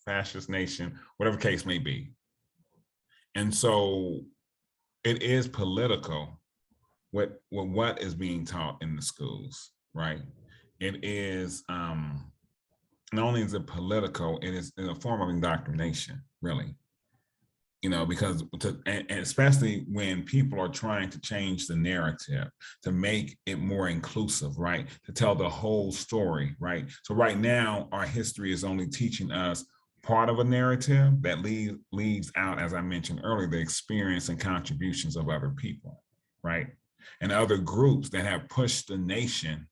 Speaker 2: nation, whatever case may be. And so it is political what is being taught in the schools, right? It is, not only is it political, it is in a form of indoctrination, really. Because and especially when people are trying to change the narrative, to make it more inclusive, right? To tell the whole story, right? So right now, our history is only teaching us part of a narrative that leaves out, as I mentioned earlier, the experience and contributions of other people, right? And other groups that have pushed the nation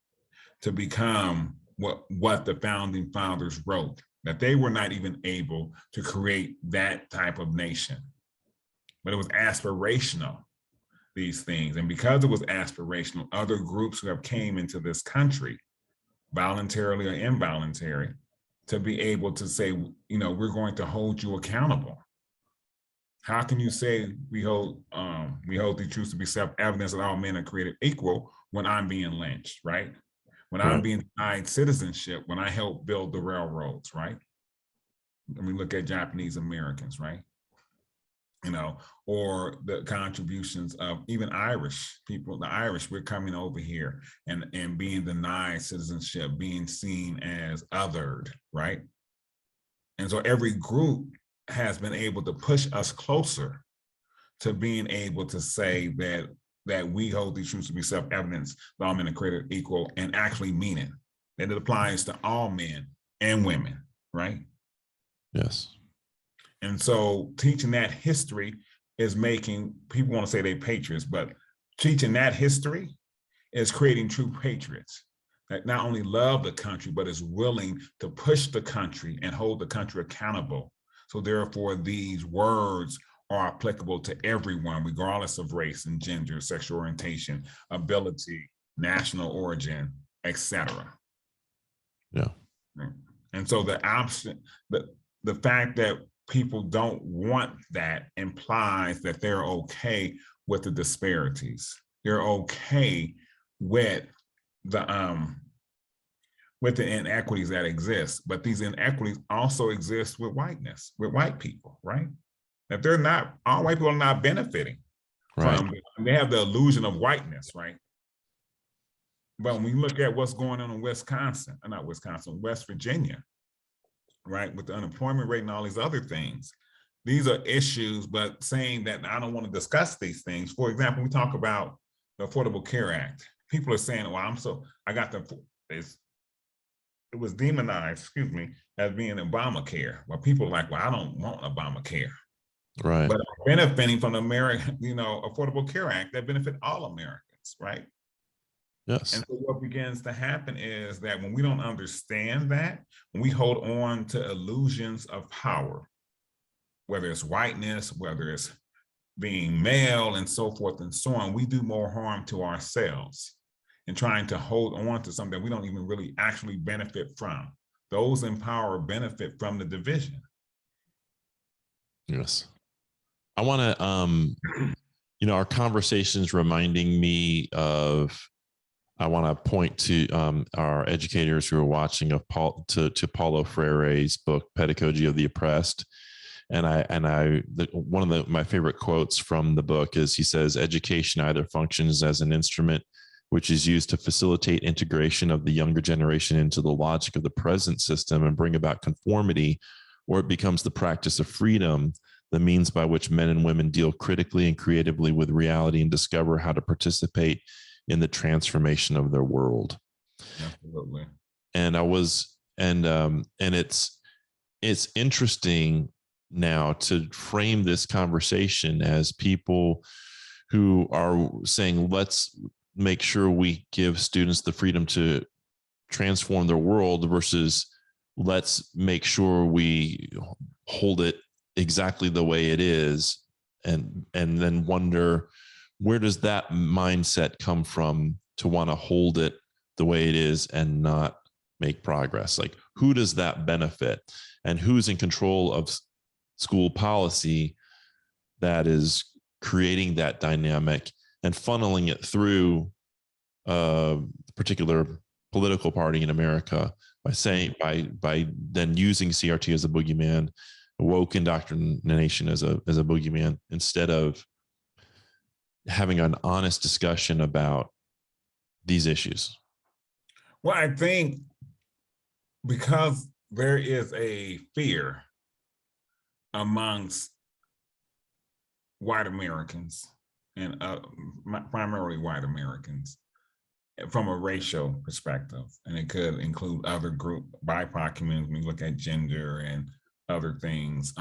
Speaker 2: to become what the founding fathers wrote, that they were not even able to create that type of nation. But it was aspirational, these things. And because it was aspirational, other groups who have came into this country, voluntarily or involuntary, to be able to say, we're going to hold you accountable. How can you say we hold the truth to be self-evident that all men are created equal when I'm being lynched, right? When I'm being denied citizenship, when I helped build the railroads, right? I mean, look at Japanese Americans, right? Or the contributions of even Irish people, the Irish, we're coming over here and being denied citizenship, being seen as othered, right? And so every group has been able to push us closer to being able to say that we hold these truths to be self-evident, that all men are created equal, and actually mean it, that it applies to all men and women, right?
Speaker 1: Yes.
Speaker 2: And so teaching that history is making people want to say they're patriots, but teaching that history is creating true patriots that not only love the country, but is willing to push the country and hold the country accountable. So therefore, these words are applicable to everyone, regardless of race and gender, sexual orientation, ability, national origin, etc.
Speaker 1: Yeah.
Speaker 2: And so the option, the fact that people don't want that implies that they're okay with the disparities. They're okay with the with the inequities that exist. But these inequities also exist with whiteness, with white people, right? That they're not, all white people are not benefiting from, they have the illusion of whiteness, right? But when we look at what's going on in Wisconsin, not Wisconsin, West Virginia, right, with the unemployment rate and all these other things, these are issues, but saying that I don't want to discuss these things. For example, we talk about the Affordable Care Act. People are saying, well, I got it was demonized, as being Obamacare. Well, people are like, well, I don't want Obamacare.
Speaker 1: Right.
Speaker 2: But benefiting from the Affordable Care Act that benefit all Americans, right?
Speaker 1: Yes.
Speaker 2: And so what begins to happen is that when we don't understand that, when we hold on to illusions of power, whether it's whiteness, whether it's being male and so forth and so on, we do more harm to ourselves in trying to hold on to something that we don't even really actually benefit from. Those in power benefit from the division.
Speaker 1: Yes. I want to, our conversation's reminding me of, I want to point to our educators who are watching to Paulo Freire's book, Pedagogy of the Oppressed. And one of my favorite quotes from the book is, he says, education either functions as an instrument which is used to facilitate integration of the younger generation into the logic of the present system and bring about conformity, or it becomes the practice of freedom, the means by which men and women deal critically and creatively with reality and discover how to participate in the transformation of their world.
Speaker 2: Absolutely.
Speaker 1: And it's interesting now to frame this conversation as people who are saying, let's make sure we give students the freedom to transform their world, versus let's make sure we hold it exactly the way it is, and then wonder, where does that mindset come from to want to hold it the way it is and not make progress? Like, who does that benefit, and who's in control of school policy that is creating that dynamic and funneling it through a particular political party in America by then using CRT as a boogeyman, woke indoctrination as a boogeyman, instead of having an honest discussion about these issues?
Speaker 2: Well, I think because there is a fear amongst white Americans, and primarily white Americans, from a racial perspective, and it could include other group, BIPOC communities, when we look at gender and other things,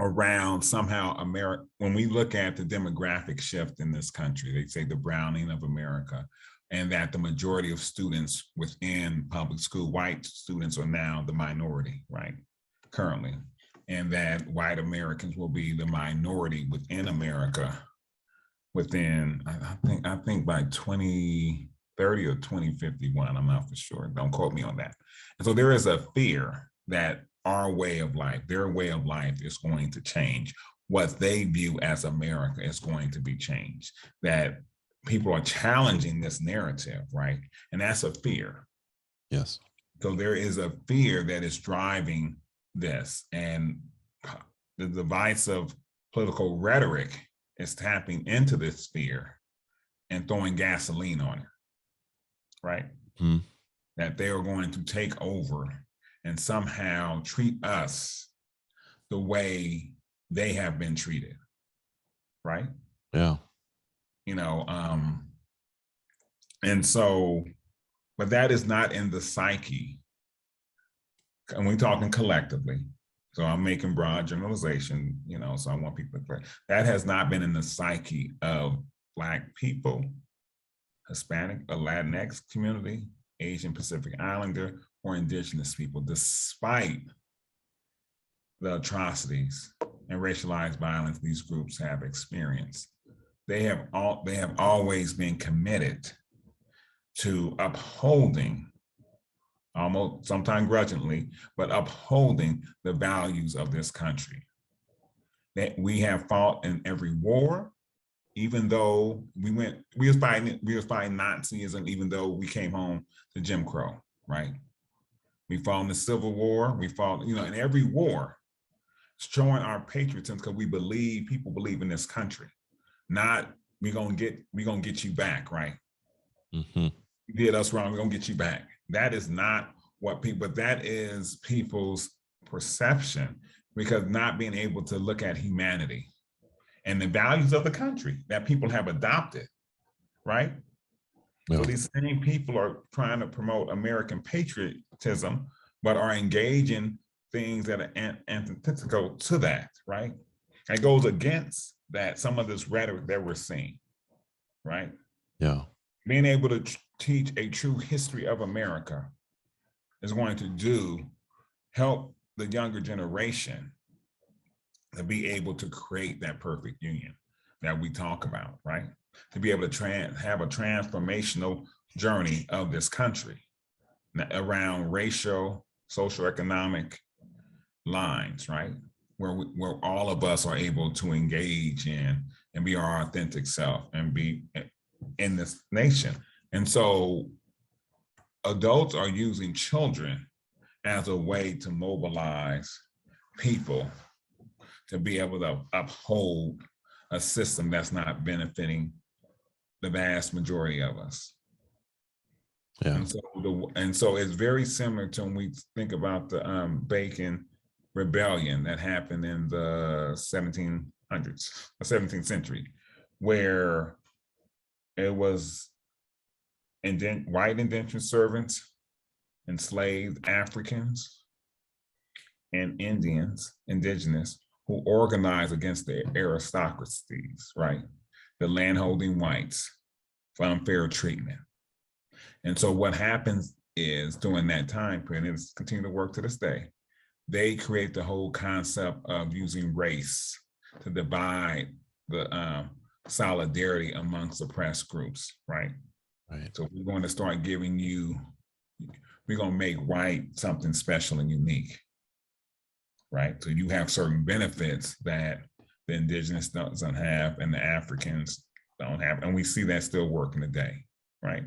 Speaker 2: around somehow America. When we look at the demographic shift in this country, they say the browning of America, and that the majority of students within public school, white students, are now the minority, right, currently, and that white Americans will be the minority within America within, I think by 2030 or 2051, I'm not for sure, don't quote me on that. And so there is a fear that our way of life, their way of life, is going to change. What they view as America is going to be changed, that people are challenging this narrative, right? And that's a fear.
Speaker 1: Yes.
Speaker 2: So there is a fear that is driving this, and the device of political rhetoric is tapping into this fear and throwing gasoline on it, right? That they are going to take over and somehow treat us the way they have been treated, right?
Speaker 1: Yeah.
Speaker 2: And so, but that is not in the psyche. And we're talking collectively. So I'm making broad generalization, so I want people to play. That has not been in the psyche of Black people, Hispanic or Latinx community, Asian Pacific Islander, or Indigenous people, despite the atrocities and racialized violence these groups have experienced. They have always been committed to upholding, almost sometimes grudgingly, but upholding the values of this country. That we have fought in every war, even though we was fighting Nazism, even though we came home to Jim Crow, right? We fought in the Civil War. We fought, in every war, showing our patriotism because people believe in this country. Not we're gonna get you back, right?
Speaker 1: Mm-hmm.
Speaker 2: You did us wrong, we're gonna get you back. That is not what people, but that is people's perception, because not being able to look at humanity and the values of the country that people have adopted, right? Yeah. So these same people are trying to promote American patriotism, but are engaging things that are antithetical to that, right? It goes against that, some of this rhetoric that we're seeing, right? Yeah. Being able to teach a true history of America is going to help the younger generation to be able to create that perfect union that we talk about, right? To be able to have a transformational journey of this country around racial, socioeconomic lines, right? Where all of us are able to engage in and be our authentic self and be in this nation. And so adults are using children as a way to mobilize people to be able to uphold a system that's not benefiting the vast majority of us. Yeah. And so it's very similar to when we think about the Bacon Rebellion that happened in the 17th century, where it was white indentured servants, enslaved Africans, and indigenous, who organized against the aristocracies, right? The landholding whites for unfair treatment. And so what happens is during that time period, and it's continuing to work to this day, they create the whole concept of using race to divide the solidarity amongst oppressed groups, right? Right. So we're going to start giving you, we're going to make white something special and unique, right? So you have certain benefits that the indigenous doesn't have and the Africans don't have. And we see that still working today, right?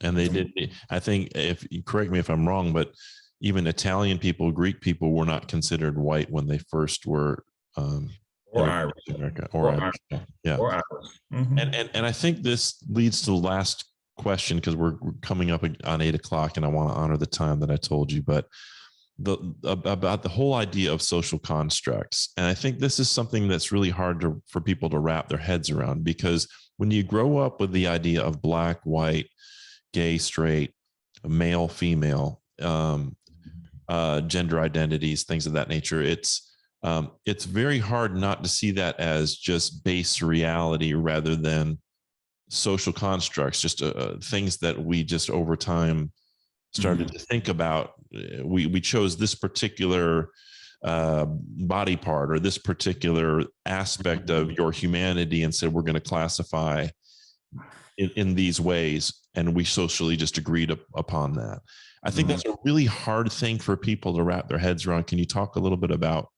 Speaker 2: And they did, I think, if you correct me if I'm wrong, but even Italian people, Greek people were not considered white when they first were or Irish, America, or Irish. Yeah. Or Irish. Mm-hmm. And I think this leads to the last question, because we're coming up on 8 o'clock and I want to honor the time that I told you, but about the whole idea of social constructs. And I think this is something that's really hard for people to wrap their heads around, because when you grow up with the idea of black, white, gay, straight, male, female, gender identities, things of that nature, it's very hard not to see that as just base reality rather than social constructs, just things that we just over time started to think about. We chose this particular body part or this particular aspect of your humanity and said we're going to classify in these ways, and we socially just agreed upon that. I think that's a really hard thing for people to wrap their heads around. Can you talk a little bit about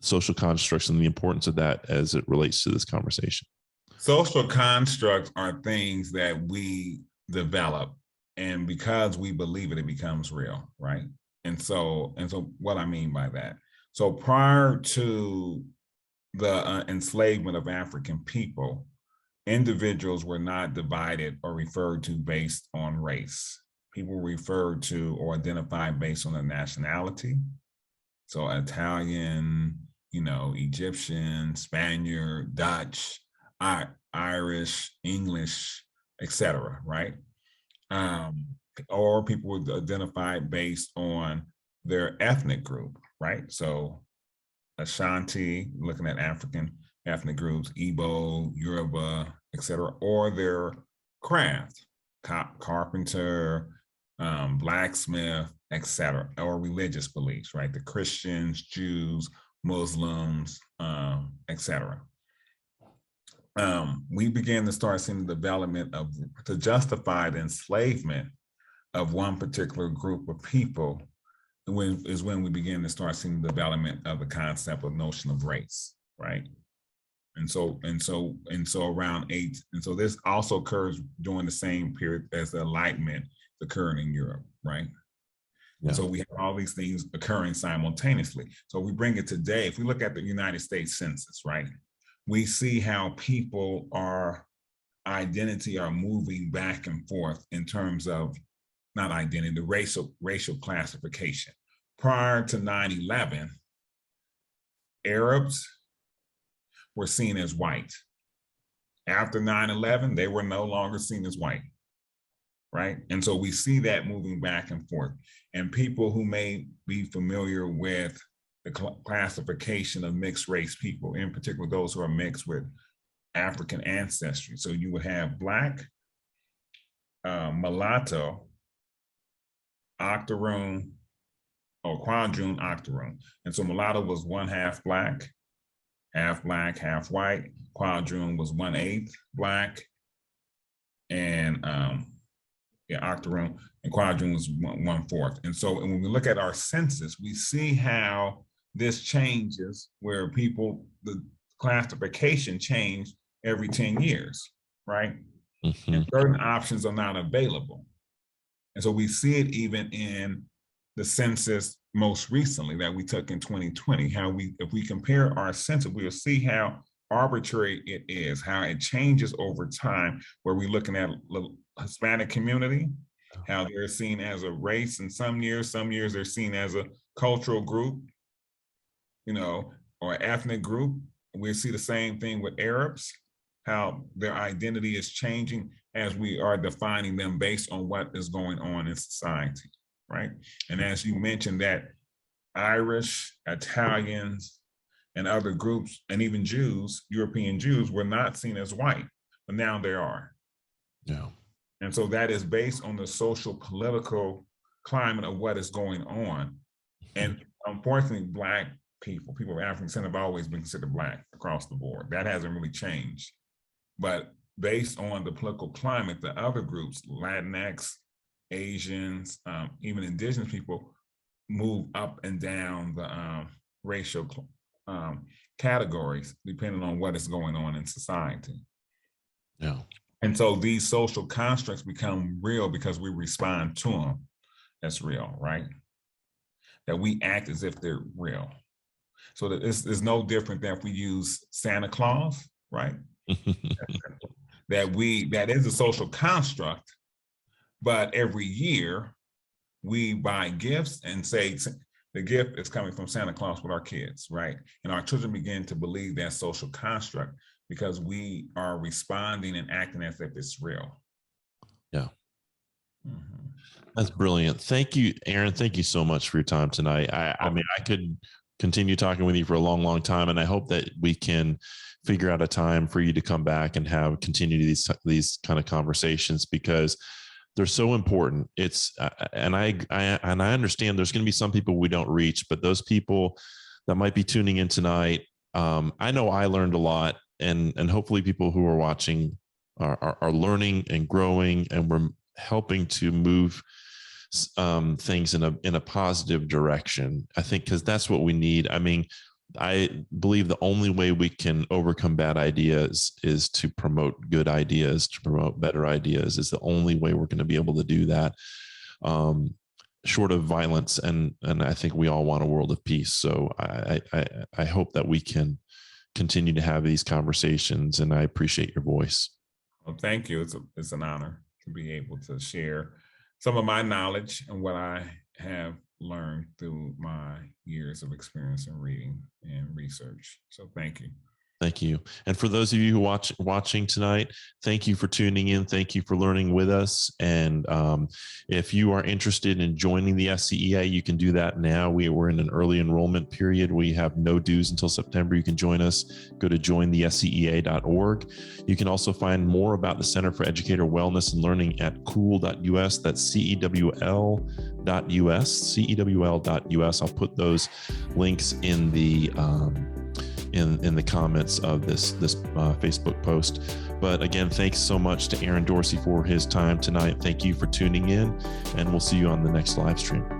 Speaker 2: social constructs and the importance of that as it relates to this conversation? Social constructs are things that we develop, and because we believe it, it becomes real, right? And so what I mean by that, so prior to the enslavement of African people, individuals were not divided or referred to based on race. People were referred to or identified based on their nationality. So Italian, Egyptian, Spaniard, Dutch, Irish, English, etc., right? Or people were identified based on their ethnic group, right? So Ashanti, looking at African ethnic groups, Igbo, Yoruba, etc., or their craft, carpenter, blacksmith, etc., or religious beliefs, right? The Christians, Jews, Muslims, etc. We began to start seeing the development to justify the enslavement of one particular group of people when we began to start seeing the development of the concept of notion of race, right? And so around 8. And so this also occurs during the same period as the Enlightenment occurring in Europe, right? Yeah. So we have all these things occurring simultaneously. So we bring it today. If we look at the United States Census, right, we see how people identity are moving back and forth in terms of not identity, the racial classification. Prior to 9/11, Arabs were seen as white. After 9/11, they were no longer seen as white, right? And so we see that moving back and forth. And people who may be familiar with the classification of mixed race people, in particular those who are mixed with African ancestry. So you would have Black, mulatto, octoroon, or quadroon octoroon. And so mulatto was 1/2 Black, half white. Quadroon was 1/8 Black, and octoroon and quadroon was 1/4. And so when we look at our census, we see how this changes, where the classification change every 10 years, right? Mm-hmm. And certain options are not available. And so we see it even in the census most recently that we took in 2020, if we compare our census, we'll see how arbitrary it is, how it changes over time, where we're looking at the Hispanic community, how they're seen as a race in some years they're seen as a cultural group, or ethnic group. We see the same thing with Arabs, how their identity is changing as we are defining them based on what is going on in society, right? And as you mentioned, that Irish, Italians, and other groups, and even Jews, European Jews, were not seen as white, but now they are. Yeah. And so that is based on the social political climate of what is going on. And unfortunately, Black people of African descent have always been considered Black across the board. That hasn't really changed. But based on the political climate, the other groups, Latinx, Asians, even indigenous people, move up and down the racial categories depending on what is going on in society. Yeah. And so these social constructs become real because we respond to them. That's real, right? That we act as if they're real. So that it's no different than if we use Santa Claus, right? That is a social construct, but every year we buy gifts and say the gift is coming from Santa Claus with our kids, right? And our children begin to believe that social construct because we are responding and acting as if it's real. Yeah. Mm-hmm. That's brilliant. Thank you, Aaron. Thank you so much for your time tonight. I mean, I could continue talking with you for a long, long time, and I hope that we can figure out a time for you to come back and continue these kind of conversations, because they're so important. It's and I understand there's going to be some people we don't reach, but those people that might be tuning in tonight, I know I learned a lot, and hopefully people who are watching are learning and growing, and we're helping to move things in a positive direction. I think because that's what we need. I mean, I believe the only way we can overcome bad ideas is to promote good ideas, to promote better ideas is the only way we're going to be able to do that, short of violence. And I think we all want a world of peace. So I hope that we can continue to have these conversations, and I appreciate your voice. Well, thank you. It's an honor to be able to share some of my knowledge and what I have learned through my years of experience in reading and research. So thank you. Thank you. And for those of you who watching tonight, thank you for tuning in. Thank you for learning with us. And if you are interested in joining the SCEA, you can do that now. We're in an early enrollment period. We have no dues until September. You can join us. Go to jointhescea.org. You can also find more about the Center for Educator Wellness and Learning at cool.us. That's cewl.us. I'll put those links in the in the comments of this Facebook post. But again, thanks so much to Aaron Dorsey for his time tonight. Thank you for tuning in, and we'll see you on the next live stream.